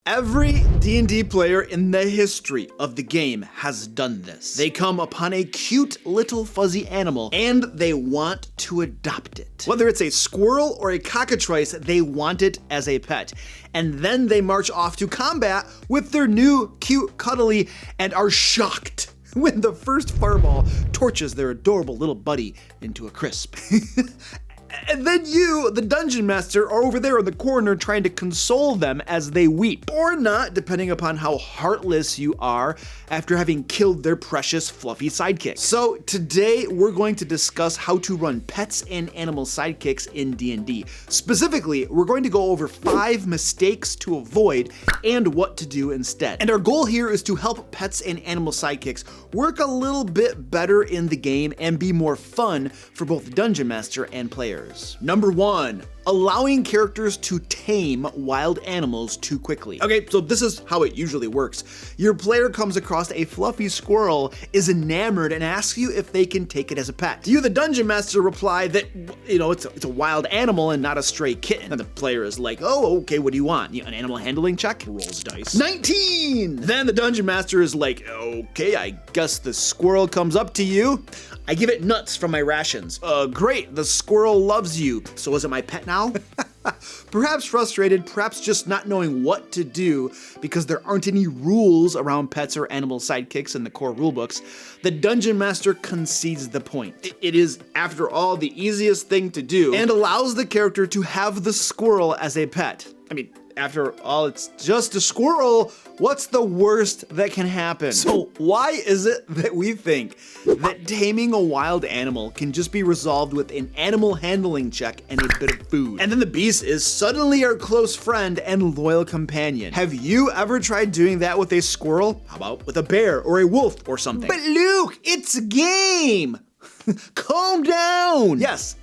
Every D&D player in the history of the game has done this. They come upon a cute little fuzzy animal and they want to adopt it. Whether it's a squirrel or a cockatrice, they want it as a pet. And then they march off to combat with their new cute cuddly and are shocked when the first fireball torches their adorable little buddy into a crisp. And then you, the dungeon master, are over there in the corner trying to console them as they weep. Or not, depending upon how heartless you are after having killed their precious fluffy sidekick. So today we're going to discuss how to run pets and animal sidekicks in D&D. Specifically, we're going to go over 5 mistakes to avoid and what to do instead. And our goal here is to help pets and animal sidekicks work a little bit better in the game and be more fun for both the dungeon master and players. Number 1, allowing characters to tame wild animals too quickly. Okay, so this is how it usually works. Your player comes across a fluffy squirrel, is enamored, and asks you if they can take it as a pet. You, the dungeon master, reply that, it's a wild animal and not a stray kitten. And the player is like, oh, okay, what do you want? An animal handling check? Rolls dice. 19! Then the dungeon master is like, okay, I guess the squirrel comes up to you. I give it nuts from my rations. Great, the squirrel loves you. So is it my pet now? Perhaps frustrated, perhaps just not knowing what to do because there aren't any rules around pets or animal sidekicks in the core rulebooks, the dungeon master concedes the point. It is, after all, the easiest thing to do and allows the character to have the squirrel as a pet. I mean, after all, it's just a squirrel. What's the worst that can happen? So why is it that we think that taming a wild animal can just be resolved with an animal handling check and a bit of food? And then the beast is suddenly our close friend and loyal companion. Have you ever tried doing that with a squirrel? How about with a bear or a wolf or something? But Luke, it's a game! Calm down! Yes,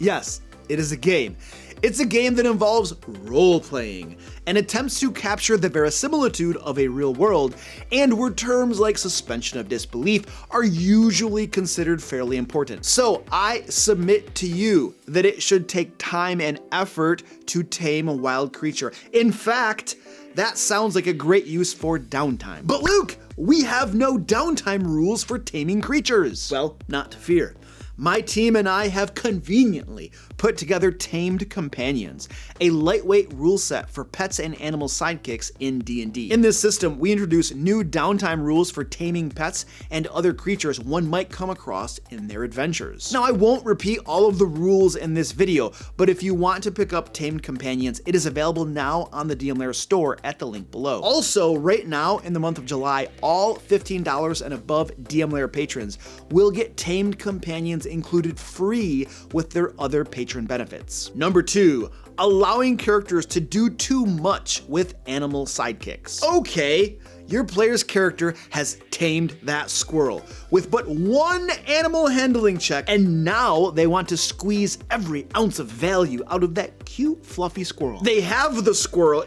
it is a game. It's a game that involves role-playing and attempts to capture the verisimilitude of a real world, and where terms like suspension of disbelief are usually considered fairly important. So I submit to you that it should take time and effort to tame a wild creature. In fact, that sounds like a great use for downtime. But Luke, we have no downtime rules for taming creatures. Well, not to fear. My team and I have conveniently put together Tamed Companions, a lightweight rule set for pets and animal sidekicks in D&D. In this system, we introduce new downtime rules for taming pets and other creatures one might come across in their adventures. Now, I won't repeat all of the rules in this video, but if you want to pick up Tamed Companions, it is available now on the DM Lair store at the link below. Also, right now in the month of July, all $15 and above DM Lair patrons will get Tamed Companions included free with their other patron benefits. Number 2, allowing characters to do too much with animal sidekicks. Okay, your player's character has tamed that squirrel with but 1 animal handling check, and now they want to squeeze every ounce of value out of that cute fluffy squirrel. They have the squirrel,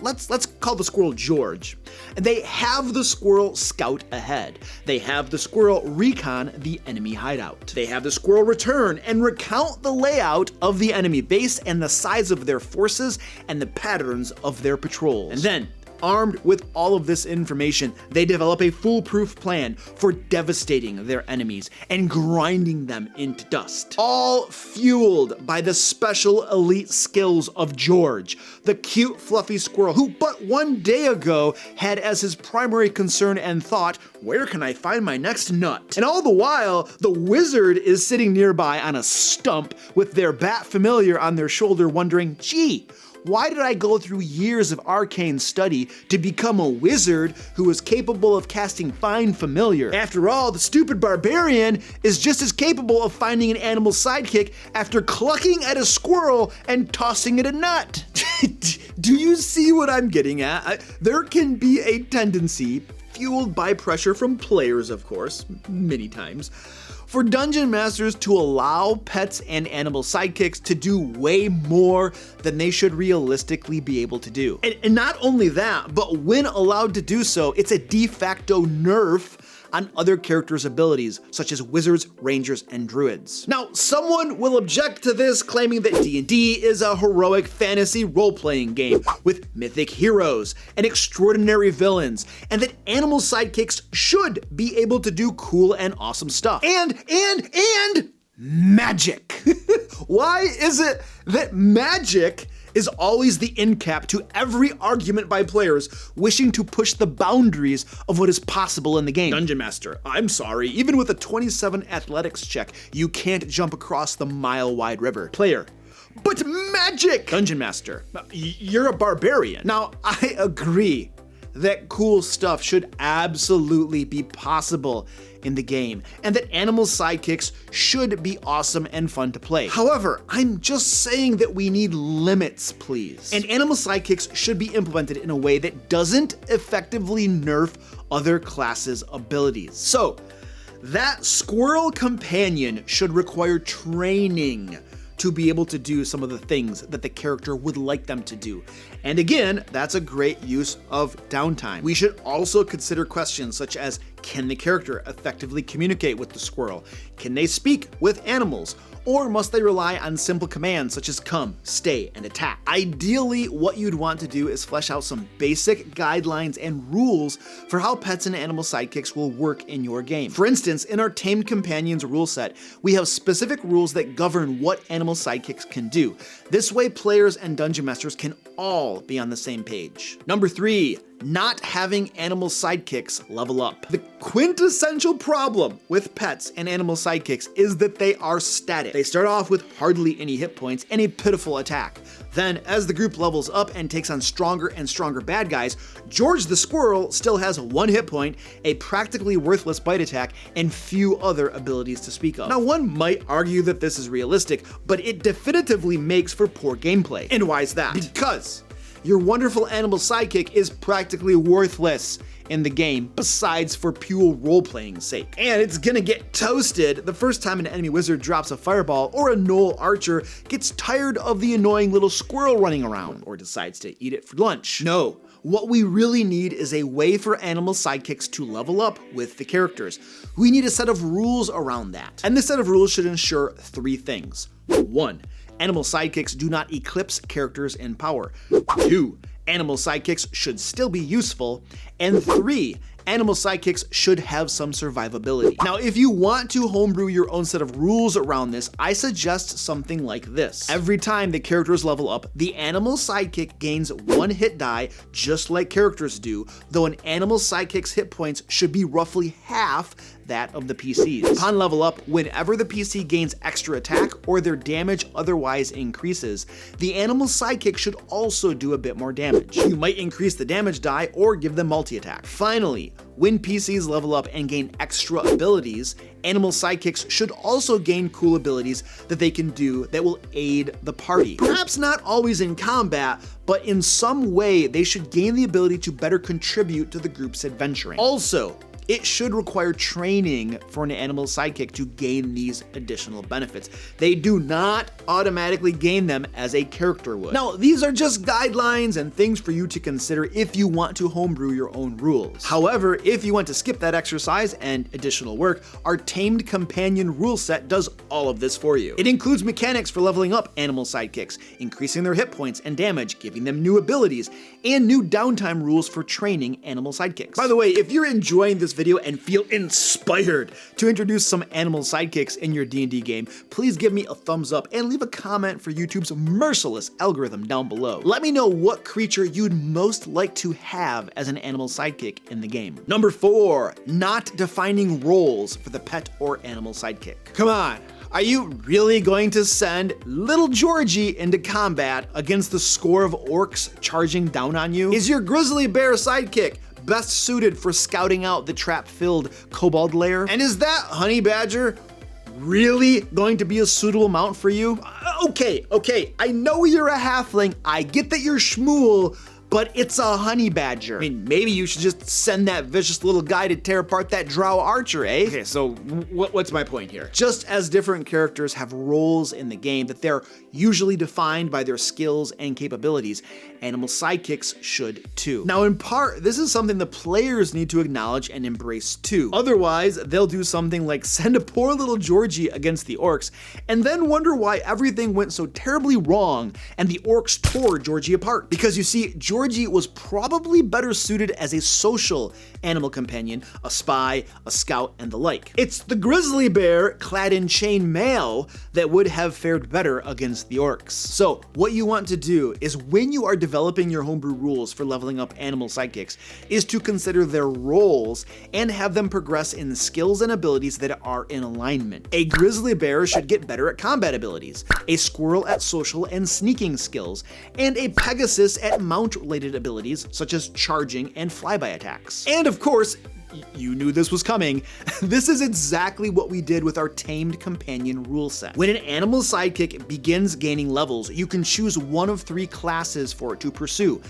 let's call the squirrel George. And they have the squirrel scout ahead. They have the squirrel recon the enemy hideout. They have the squirrel return and recount the layout of the enemy base and the size of their forces and the patterns of their patrols. And then, armed with all of this information, they develop a foolproof plan for devastating their enemies and grinding them into dust. All fueled by the special elite skills of George, the cute fluffy squirrel who but 1 day ago had as his primary concern and thought, where can I find my next nut? And all the while, the wizard is sitting nearby on a stump with their bat familiar on their shoulder wondering, gee, why did I go through years of arcane study to become a wizard who is capable of casting Find Familiar? After all, the stupid barbarian is just as capable of finding an animal sidekick after clucking at a squirrel and tossing it a nut. Do you see what I'm getting at? There can be a tendency, fueled by pressure from players, of course, many times, for dungeon masters to allow pets and animal sidekicks to do way more than they should realistically be able to do. And not only that, but when allowed to do so, it's a de facto nerf on other characters' abilities, such as wizards, rangers, and druids. Now, someone will object to this, claiming that D&D is a heroic fantasy role-playing game with mythic heroes and extraordinary villains, and that animal sidekicks should be able to do cool and awesome stuff. And magic. Why is it that magic is always the end cap to every argument by players wishing to push the boundaries of what is possible in the game? Dungeon Master, I'm sorry, even with a 27 athletics check, you can't jump across the mile-wide river. Player, but magic! Dungeon Master, you're a barbarian. Now, I agree that cool stuff should absolutely be possible in the game, and that animal sidekicks should be awesome and fun to play. However, I'm just saying that we need limits, please. And animal sidekicks should be implemented in a way that doesn't effectively nerf other classes' abilities. So, that squirrel companion should require training to be able to do some of the things that the character would like them to do. And again, that's a great use of downtime. We should also consider questions such as, can the character effectively communicate with the squirrel? Can they speak with animals? Or must they rely on simple commands such as come, stay, and attack? Ideally, what you'd want to do is flesh out some basic guidelines and rules for how pets and animal sidekicks will work in your game. For instance, in our Tamed Companions rule set, we have specific rules that govern what animal sidekicks can do. This way, players and dungeon masters can all be on the same page. Number 3, not having animal sidekicks level up. The quintessential problem with pets and animal sidekicks is that they are static. They start off with hardly any hit points and a pitiful attack. Then, as the group levels up and takes on stronger and stronger bad guys, George the Squirrel still has 1 hit point, a practically worthless bite attack, and few other abilities to speak of. Now, one might argue that this is realistic, but it definitively makes for poor gameplay. And why is that? Because your wonderful animal sidekick is practically worthless in the game, besides for pure role-playing sake. And it's gonna get toasted the first time an enemy wizard drops a fireball, or a gnoll archer gets tired of the annoying little squirrel running around, or decides to eat it for lunch. No, what we really need is a way for animal sidekicks to level up with the characters. We need a set of rules around that. And this set of rules should ensure 3 things. 1, animal sidekicks do not eclipse characters in power. 2, animal sidekicks should still be useful. And 3, animal sidekicks should have some survivability. Now, if you want to homebrew your own set of rules around this, I suggest something like this. Every time the characters level up, the animal sidekick gains 1 hit die, just like characters do, though an animal sidekick's hit points should be roughly half that of the PC's. Upon level up, whenever the PC gains extra attack or their damage otherwise increases, the animal sidekick should also do a bit more damage. You might increase the damage die or give them multi-attack. Finally, when PCs level up and gain extra abilities, animal sidekicks should also gain cool abilities that they can do that will aid the party. Perhaps not always in combat, but in some way they should gain the ability to better contribute to the group's adventuring. Also, it should require training for an animal sidekick to gain these additional benefits. They do not automatically gain them as a character would. Now, these are just guidelines and things for you to consider if you want to homebrew your own rules. However, if you want to skip that exercise and additional work, our Tamed Companion rule set does all of this for you. It includes mechanics for leveling up animal sidekicks, increasing their hit points and damage, giving them new abilities, and new downtime rules for training animal sidekicks. By the way, if you're enjoying this video and feel inspired to introduce some animal sidekicks in your D&D game, please give me a thumbs up and leave a comment for YouTube's merciless algorithm down below. Let me know what creature you'd most like to have as an animal sidekick in the game. Number 4, not defining roles for the pet or animal sidekick. Come on. Are you really going to send little Georgie into combat against the score of orcs charging down on you? Is your grizzly bear sidekick best suited for scouting out the trap-filled kobold lair? And is that honey badger really going to be a suitable mount for you? Okay, I know you're a halfling, I get that you're Shmuel, but it's a honey badger. I mean, maybe you should just send that vicious little guy to tear apart that drow archer, eh? Okay, so what's my point here? Just as different characters have roles in the game that they're usually defined by their skills and capabilities, animal sidekicks should too. Now, in part, this is something the players need to acknowledge and embrace too. Otherwise, they'll do something like send a poor little Georgie against the orcs and then wonder why everything went so terribly wrong and the orcs tore Georgie apart. Because you see, Georgie was probably better suited as a social animal companion, a spy, a scout, and the like. It's the grizzly bear clad in chainmail that would have fared better against the orcs. So what you want to do is, when you are developing your homebrew rules for leveling up animal sidekicks, is to consider their roles and have them progress in skills and abilities that are in alignment. A grizzly bear should get better at combat abilities, a squirrel at social and sneaking skills, and a pegasus at mount-related abilities such as charging and flyby attacks. And of course, you knew this was coming. This is exactly what we did with our tamed companion rule set. When an animal sidekick begins gaining levels, you can choose one of 3 classes for it to pursue: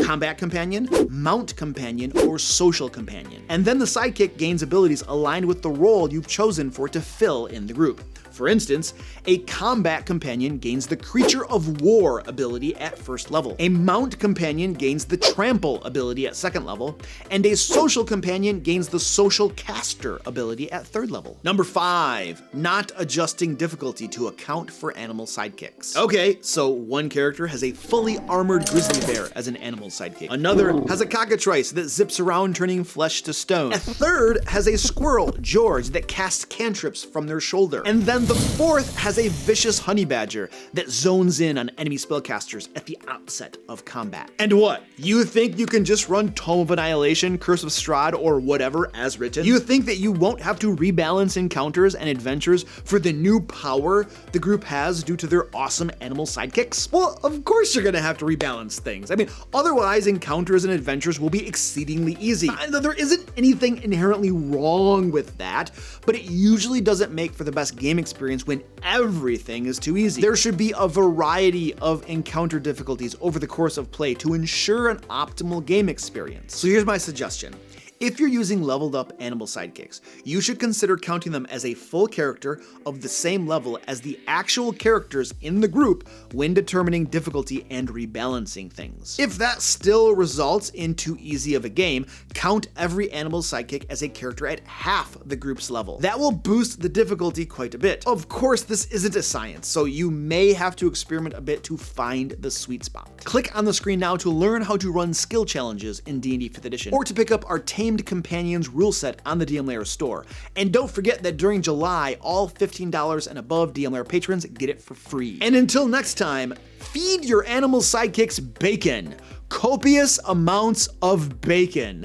combat companion, mount companion, or social companion. And then the sidekick gains abilities aligned with the role you've chosen for it to fill in the group. For instance, a combat companion gains the Creature of War ability at 1st level, a mount companion gains the Trample ability at 2nd level, and a social companion gains the Social Caster ability at 3rd level. Number 5, not adjusting difficulty to account for animal sidekicks. Okay, so one character has a fully armored grizzly bear as an animal sidekick. Another has a cockatrice that zips around turning flesh to stone. A third has a squirrel, George, that casts cantrips from their shoulder. And then the 4th has a vicious honey badger that zones in on enemy spellcasters at the outset of combat. And what? You think you can just run Tome of Annihilation, Curse of Strahd, or whatever as written? You think that you won't have to rebalance encounters and adventures for the new power the group has due to their awesome animal sidekicks? Well, of course you're gonna have to rebalance things. I mean, otherwise encounters and adventures will be exceedingly easy. There isn't anything inherently wrong with that, but it usually doesn't make for the best game experience when everything is too easy. There should be a variety of encounter difficulties over the course of play to ensure an optimal game experience. So here's my suggestion. If you're using leveled up animal sidekicks, you should consider counting them as a full character of the same level as the actual characters in the group when determining difficulty and rebalancing things. If that still results in too easy of a game, count every animal sidekick as a character at half the group's level. That will boost the difficulty quite a bit. Of course, this isn't a science, so you may have to experiment a bit to find the sweet spot. Click on the screen now to learn how to run skill challenges in D&D 5th edition, or to pick up our Tamed Companions rule set on the DM Lair store. And don't forget that during July, all $15 and above DM Lair patrons get it for free. And until next time, feed your animal sidekicks bacon. Copious amounts of bacon.